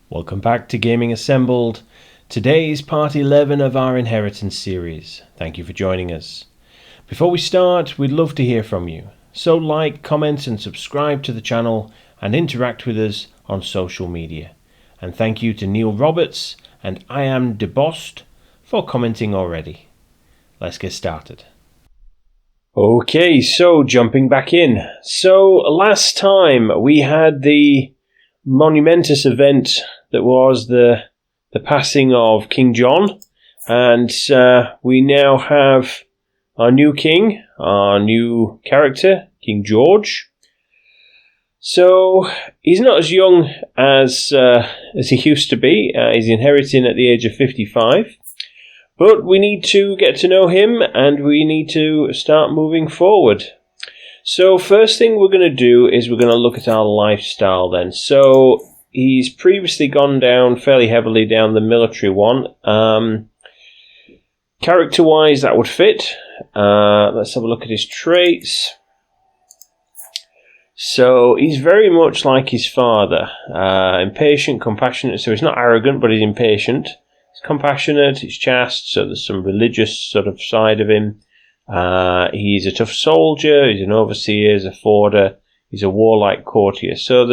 Welcome back to Gaming Assembled. Today is part 11 of our Inheritance Series. Thank you for joining us. Before we start, we'd love to hear from you. So like, comment and subscribe to the channel and interact with us on social media. And thank you to Neil Roberts and I Am Debost for commenting already. Let's get started. Okay, so jumping back in. So last time we had the monumentous event that was the passing of King John, and we now have our new king, our new character, King George. So he's not as young as he used to be. He's inheriting at the age of 55, but we need to get to know him and we need to start moving forward. So first thing we're going to do is we're going to look at our lifestyle then. So he's previously gone down fairly heavily down the military one. Character-wise, that would fit. Let's have a look at his traits. So he's very much like his father. Impatient, compassionate. So he's not arrogant, but he's impatient. He's compassionate, he's chaste, so there's some religious sort of side of him. He's a tough soldier, he's an overseer, he's a forder, he's a warlike courtier. So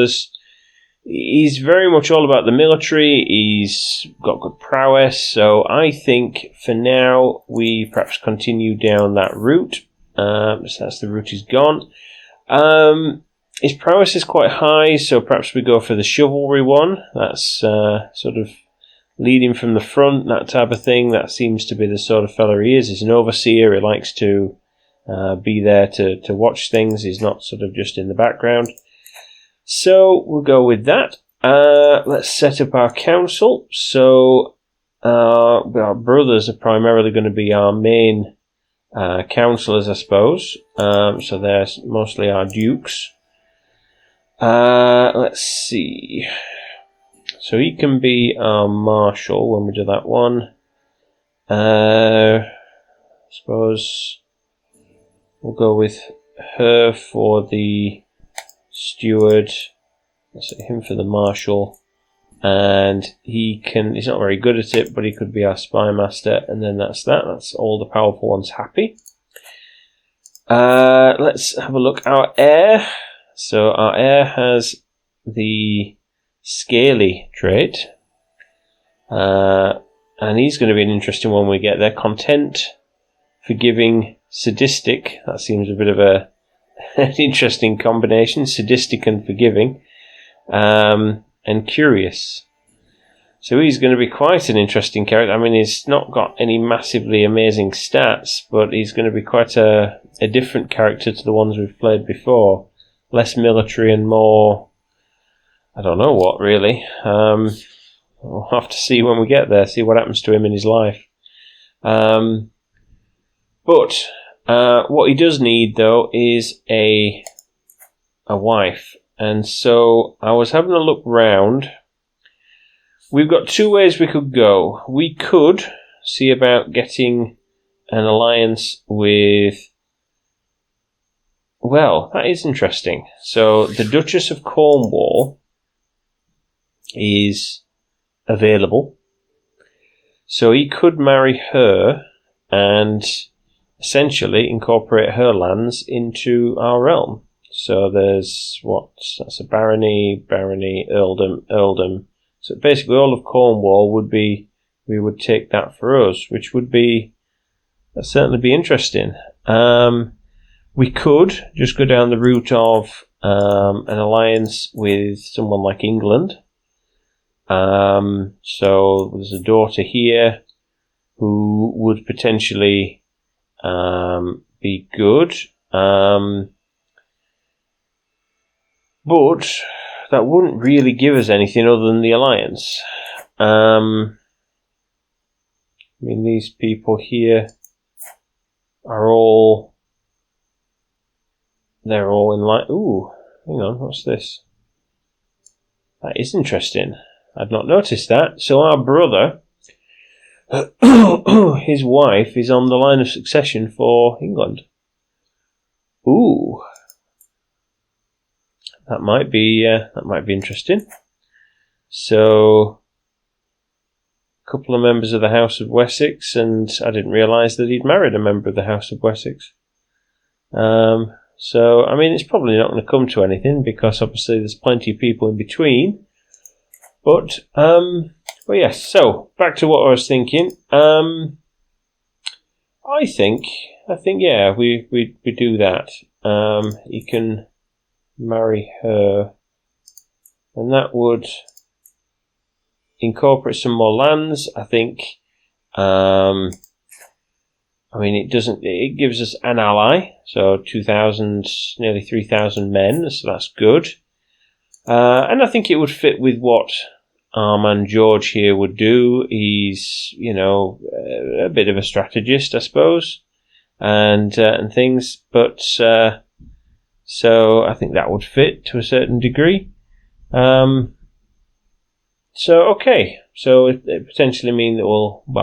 he's very much all about the military, he's got good prowess, so I think for now we perhaps continue down that route. So that's the route he's gone. His prowess is quite high, so perhaps we go for the chivalry one. That's sort of leading from the front, that type of thing. That seems to be the sort of fella he is. He's an overseer. He likes to be there to watch things. He's not sort of just in the background. So we'll go with that. Let's set up our council. So our brothers are primarily going to be our main councillors, I suppose. So they're mostly our dukes. Let's see. So he can be our marshal when we do that one. I suppose we'll go with her for the steward. Let's say him for the marshal. And he's not very good at it, but he could be our spy master. And then that's that. That's all the powerful ones happy. Let's have a look. Our heir. So our heir has the scaly trait, and he's going to be an interesting one when we get there. Content, forgiving, sadistic. That seems a bit of an interesting combination, sadistic and forgiving, and curious. So he's going to be quite an interesting character. I mean, he's not got any massively amazing stats, but he's going to be quite a different character to the ones we've played before. Less military and more, I don't know what, really. We'll have to see when we get there, see what happens to him in his life. But what he does need, though, is a wife. And so I was having a look round. We've got two ways we could go. We could see about getting an alliance with... Well, that is interesting. So the Duchess of Cornwall is available. So he could marry her and essentially incorporate her lands into our realm. So there's that's a barony, earldom. So basically all of Cornwall we would take that for us, which that'd certainly be interesting. We could just go down the route of an alliance with someone like England. So there's a daughter here who would potentially be good. But that wouldn't really give us anything other than the alliance. I mean, these people here are they're all in line. Ooh, hang on, what's this? That is interesting. I'd not noticed that. So our brother, his wife, is on the line of succession for England. Ooh. That might be interesting. So, a couple of members of the House of Wessex, and I didn't realise that he'd married a member of the House of Wessex. So, I mean, it's probably not going to come to anything, because obviously there's plenty of people in between. But yes, so, back to what I was thinking. I think, yeah, we do that. He can marry her, and that would incorporate some more lands. I think. I mean, it gives us an ally, so 2,000, nearly 3,000 men, so that's good. And I think it would fit with what our man George here would do. He's, a bit of a strategist, I suppose, and things, but so I think that would fit to a certain degree. So okay, so it potentially mean that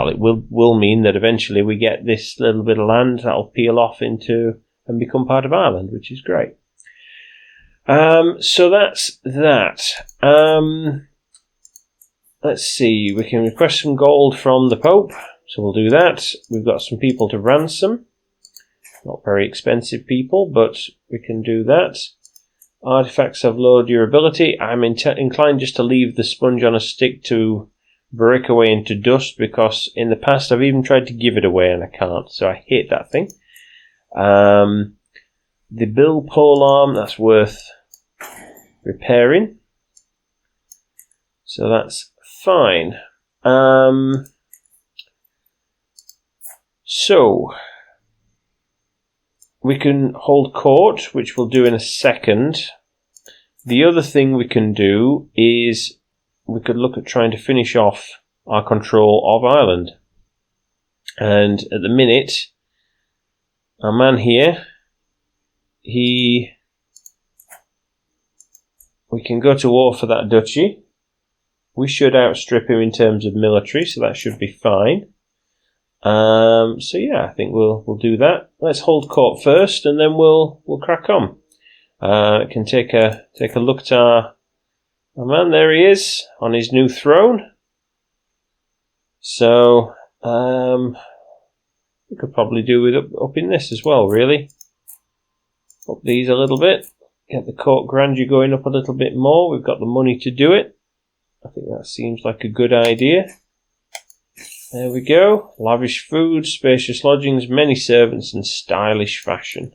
it will mean that eventually we get this little bit of land that'll peel off into and become part of Ireland, which is great. So that's that. Let's see, we can request some gold from the Pope, so we'll do that. We've got some people to ransom. Not very expensive people, but we can do that. Artifacts have low durability. I'm inclined just to leave the sponge on a stick to break away into dust, because in the past I've even tried to give it away and I can't, so I hate that thing. The bill pole arm, that's worth repairing, so that's fine. So we can hold court, which we'll do in a second. The other thing we can do is we could look at trying to finish off our control of Ireland. And at the minute, our man here, we can go to war for that duchy. We should outstrip him in terms of military, so that should be fine. So yeah, I think we'll do that. Let's hold court first, and then we'll crack on. Can take a look at our man. There he is on his new throne. So we could probably do with up in this as well. Really, up these a little bit. Get the court grandeur going up a little bit more. We've got the money to do it. I think that seems like a good idea. There we go. Lavish food, spacious lodgings, many servants, and stylish fashion.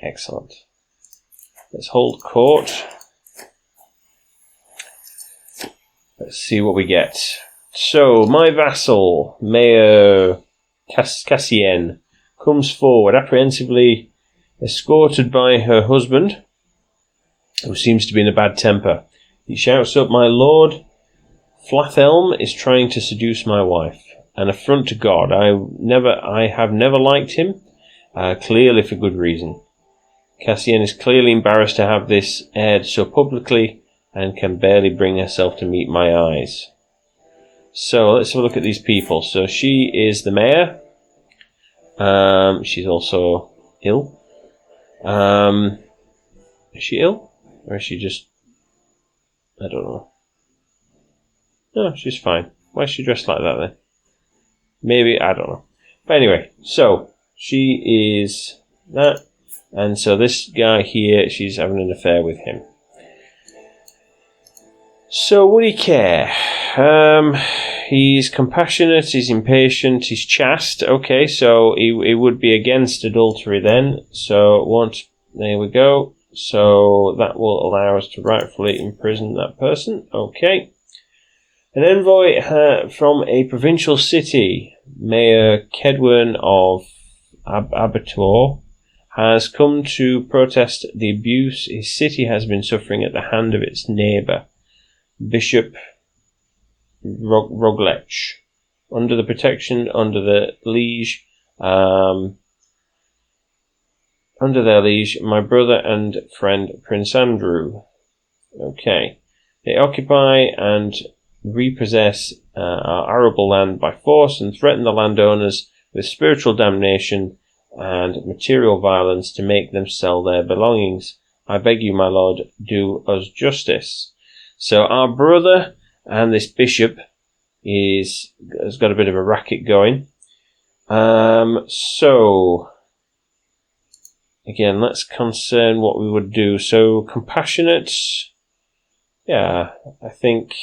Excellent. Let's hold court. Let's see what we get. So, my vassal, Mayor Cassienne, comes forward, apprehensively escorted by her husband, who seems to be in a bad temper. He shouts up, "My lord, Flathelm is trying to seduce my wife. An affront to God. I have never liked him, clearly for good reason. Cassienne is clearly embarrassed to have this aired so publicly, and can barely bring herself to meet my eyes." So let's have a look at these people. So she is the mayor. She's also ill. Is she ill? Or is she just... I don't know. No, she's fine. Why is she dressed like that then? Maybe, I don't know. But anyway, so she is that. And so this guy here, she's having an affair with him. So would he care? He's compassionate, he's impatient, he's chaste. Okay, so he would be against adultery then. So there we go. So that will allow us to rightfully imprison that person. Okay. An envoy from a provincial city, Mayor Kedwin of Abertoir, has come to protest the abuse his city has been suffering at the hand of its neighbour, Bishop Roglech, under the protection under their liege, my brother and friend Prince Andrew. Okay, they occupy and repossess our arable land by force and threaten the landowners with spiritual damnation and material violence to make them sell their belongings. I beg you, my lord, do us justice. So our brother and this bishop has got a bit of a racket going. So again, let's concern what we would do. So compassionate, yeah, I think,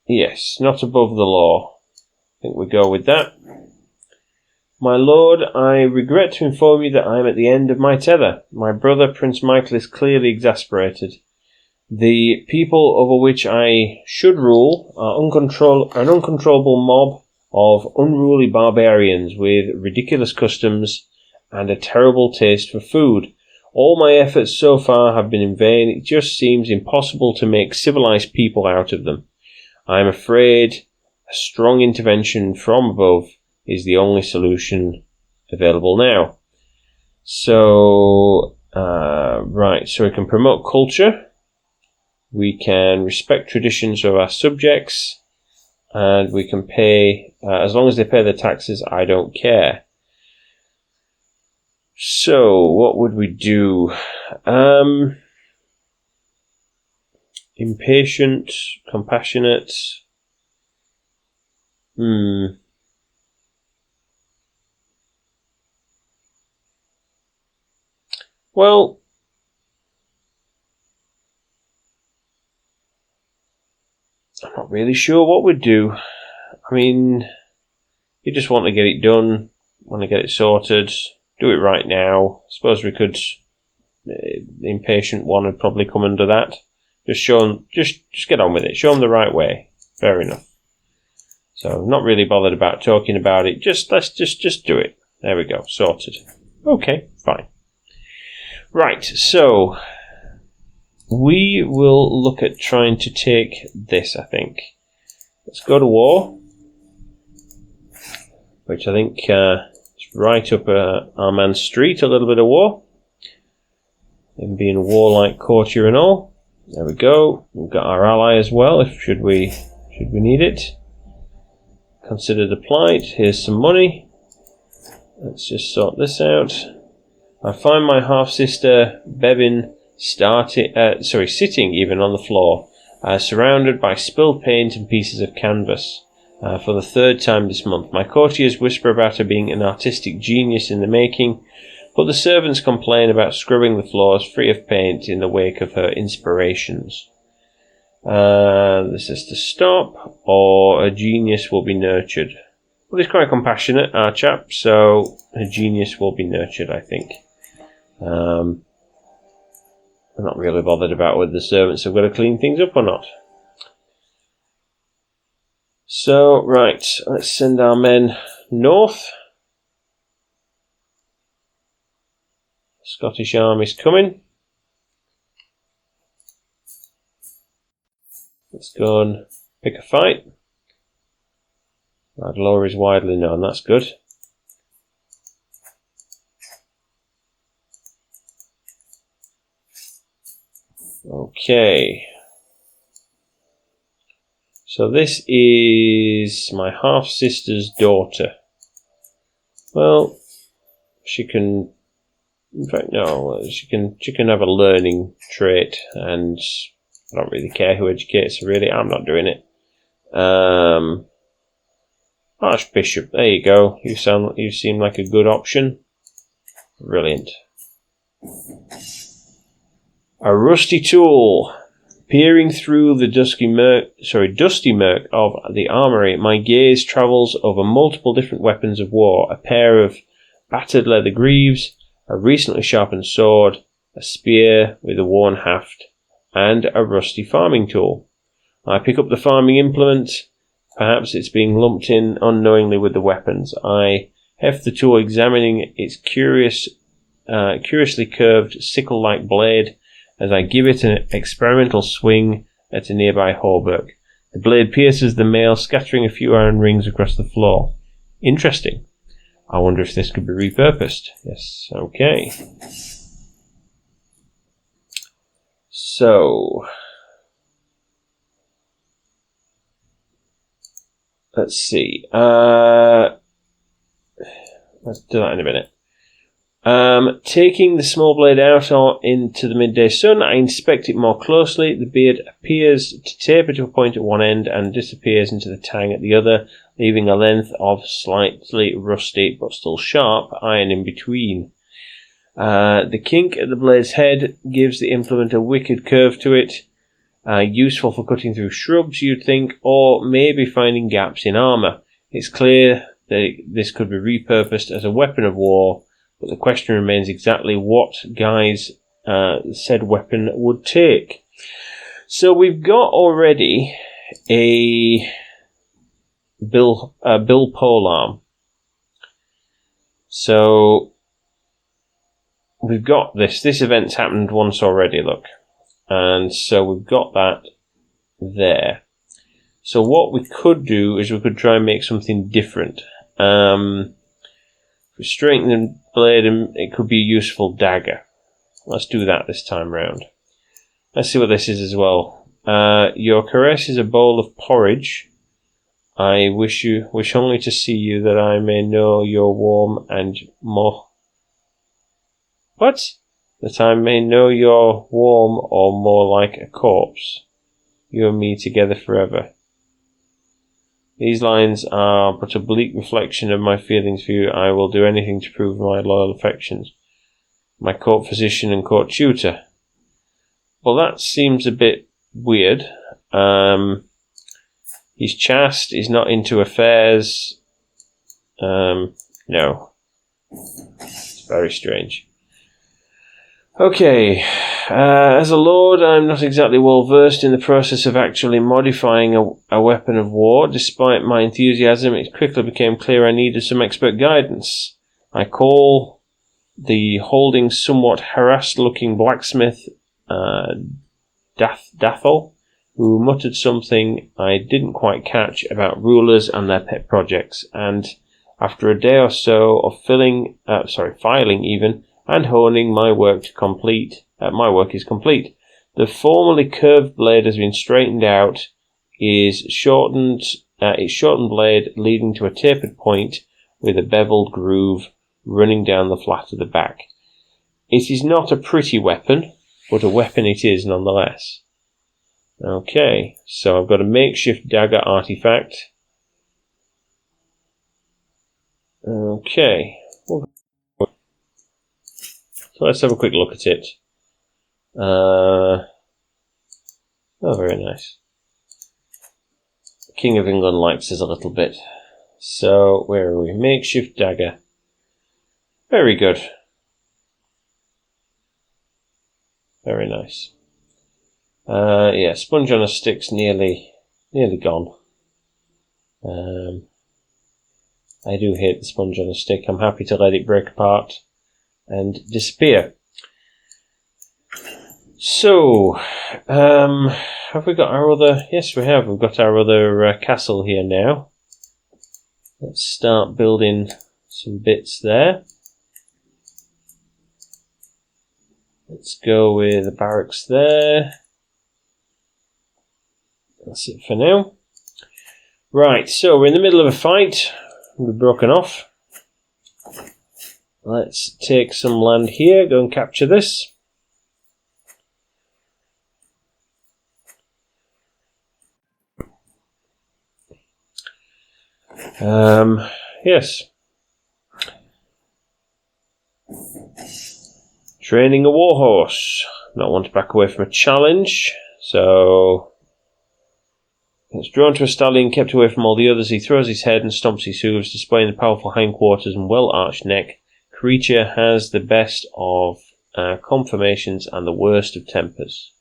yes, not above the law. I think we go with that. My lord, I regret to inform you that I am at the end of my tether. My brother, Prince Michael, is clearly exasperated. The people over which I should rule are an uncontrollable mob of unruly barbarians with ridiculous customs and a terrible taste for food. All my efforts so far have been in vain. It just seems impossible to make civilized people out of them. I am afraid a strong intervention from above is the only solution available now. So, right, so we can promote culture. We can respect traditions of our subjects, and we can pay, as long as they pay their taxes, I don't care. So, what would we do? Impatient, compassionate. Well, I'm not really sure what we'd do. I mean, you just want to get it done, want to get it sorted, do it right now. I suppose we could. The impatient one would probably come under that. Just show them, just get on with it. Show them the right way. Fair enough. So, not really bothered about talking about it. Let's just do it. There we go. Sorted. Okay, fine. Right, so we will look at trying to take this, I think. Let's go to war, which I think is right up our man's street, a little bit of war. Him being a warlike courtier and all. There we go. We've got our ally as well, should we need it. Consider the plight. Here's some money. Let's just sort this out. I find my half-sister Bevin sitting even on the floor, surrounded by spilled paint and pieces of canvas. For the third time this month. My courtiers whisper about her being an artistic genius in the making, but the servants complain about scrubbing the floors free of paint in the wake of her inspirations. This is to stop, or a genius will be nurtured. Well, he's quite compassionate, our chap, so a genius will be nurtured, I think. I'm not really bothered about whether the servants have got to clean things up or not. So, right, let's send our men north. Scottish army's coming. Let's go and pick a fight. Radlaw is widely known, that's good. Okay. So this is my half-sister's daughter. Well, she can... In fact, no, she can have a learning trait, and I don't really care who educates her, really. I'm not doing it. Archbishop, there you go. You seem like a good option. Brilliant. A rusty tool. Peering through the dusty murk of the armory, my gaze travels over multiple different weapons of war. A pair of battered leather greaves, a recently sharpened sword, a spear with a worn haft, and a rusty farming tool. I pick up the farming implement. Perhaps it's being lumped in unknowingly with the weapons. I heft the tool, examining its curiously curved sickle-like blade as I give it an experimental swing at a nearby hauberk. The blade pierces the mail, scattering a few iron rings across the floor. Interesting. I wonder if this could be repurposed. Yes, okay. So, let's see. Let's do that in a minute. Taking the small blade out into the midday sun, I inspect it more closely. The beard appears to taper to a point at one end and disappears into the tang at the other, leaving a length of slightly rusty but still sharp iron in between. The kink at the blade's head gives the implement a wicked curve to it, useful for cutting through shrubs, you'd think, or maybe finding gaps in armour. It's clear that this could be repurposed as a weapon of war, but the question remains exactly what guise said weapon would take. So we've got already a bill polearm. So we've got this. This event's happened once already, look. And so we've got that there. So what we could do is we could try and make something different. If we straighten the blade, it could be a useful dagger. Let's do that this time round. Let's see what this is as well. Your caress is a bowl of porridge. I wish only to see you that I may know you're warm and more. What? That I may know you're warm or more like a corpse. You and me together forever. These lines are but a bleak reflection of my feelings for you. I will do anything to prove my loyal affections. My court physician and court tutor. Well, that seems a bit weird. He's chaste, he's not into affairs. No. It's very strange. Okay, as a lord, I'm not exactly well versed in the process of actually modifying a weapon of war. Despite my enthusiasm, it quickly became clear I needed some expert guidance. I call the holding somewhat harassed-looking blacksmith Dathel, who muttered something I didn't quite catch about rulers and their pet projects, and after a day or so of filing even, and honing, my work is complete. The formerly curved blade has been straightened out, its shortened blade leading to a tapered point with a beveled groove running down the flat of the back. It is not a pretty weapon, but a weapon it is nonetheless. Okay, so I've got a makeshift dagger artifact. Okay. So let's have a quick look at it. Oh, very nice. The King of England likes us a little bit. So, where are we? Makeshift dagger. Very good. Very nice. Yeah, sponge on a stick's nearly gone. I do hate the sponge on a stick. I'm happy to let it break apart and disappear. So, have we got our other... Yes, we have. We've got our other castle here now. Let's start building some bits there. Let's go with the barracks there. That's it for now. Right, so we're in the middle of a fight. We've broken off. Let's take some land here, go and capture this. Yes. Training a warhorse. Not want to back away from a challenge, so it's drawn to a stallion, kept away from all the others. He throws his head and stomps his hooves, displaying the powerful hindquarters and well-arched neck. Creature has the best of conformations and the worst of tempers.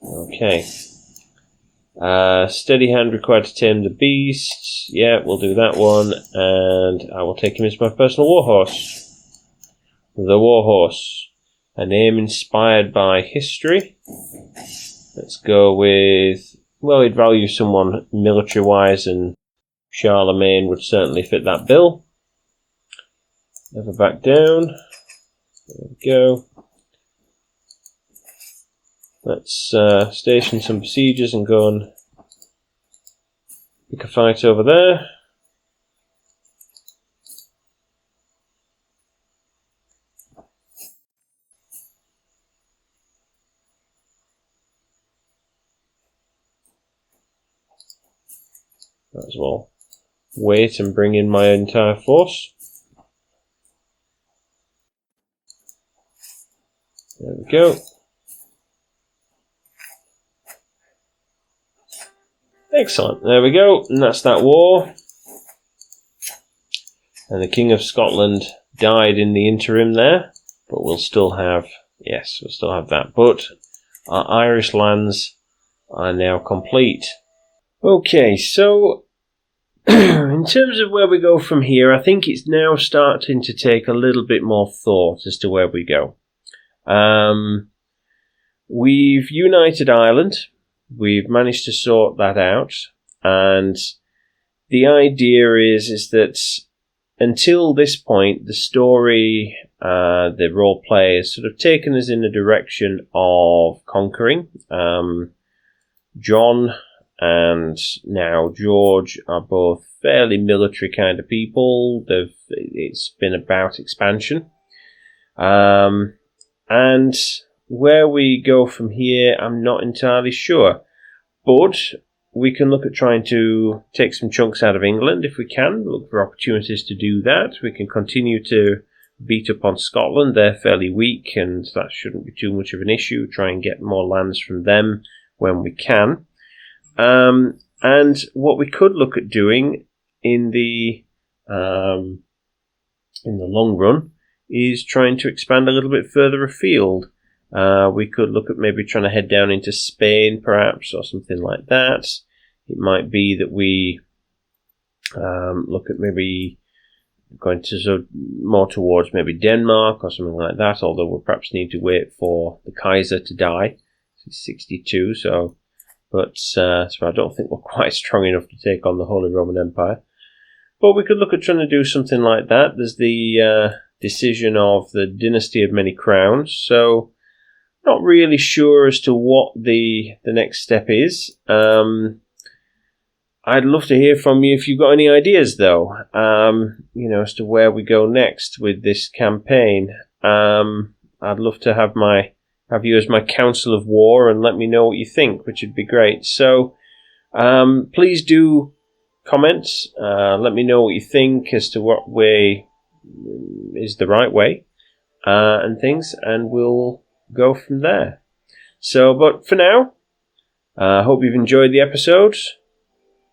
Okay. Steady hand required to tame the beast. Yeah, we'll do that one. And I will take him as my personal warhorse. The Warhorse. A name inspired by history. Let's go with... Well, he'd value someone military-wise, and Charlemagne would certainly fit that bill. Never back down. There we go. Let's station some besiegers and go and pick a fight over there. Might as well wait and bring in my entire force. There we go. Excellent. There we go. And that's that war. And the King of Scotland died in the interim there. But we'll still have... Yes, we'll still have that. But our Irish lands are now complete. Okay, so... in terms of where we go from here, I think it's now starting to take a little bit more thought as to where we go. We've united Ireland. We've managed to sort that out. And the idea is that until this point, the story, the role play has sort of taken us in the direction of conquering. John and now George are both fairly military kind of people. It's been about expansion. And where we go from here, I'm not entirely sure. But we can look at trying to take some chunks out of England if we can. Look for opportunities to do that. We can continue to beat up on Scotland. They're fairly weak, and that shouldn't be too much of an issue. Try and get more lands from them when we can. And what we could look at doing in the long run is trying to expand a little bit further afield. We could look at maybe trying to head down into Spain, perhaps, or something like that. It might be that we look at maybe going to sort of more towards maybe Denmark or something like that, although we'll perhaps need to wait for the Kaiser to die. He's 62, so I don't think we're quite strong enough to take on the Holy Roman Empire. But we could look at trying to do something like that. There's the decision of the Dynasty of Many Crowns, so not really sure as to what the next step is. I'd love to hear from you if you've got any ideas, though, as to where we go next with this campaign. I'd love to have you as my council of war and let me know what you think, which would be great. So please do comment. Let me know what you think as to what way is the right way and things, and we'll go from there. So, but for now, I hope you've enjoyed the episode.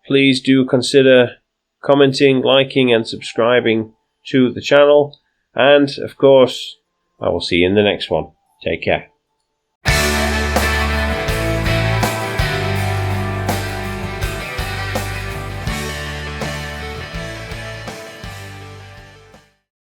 Please do consider commenting, liking, and subscribing to the channel. And, of course, I will see you in the next one. Take care.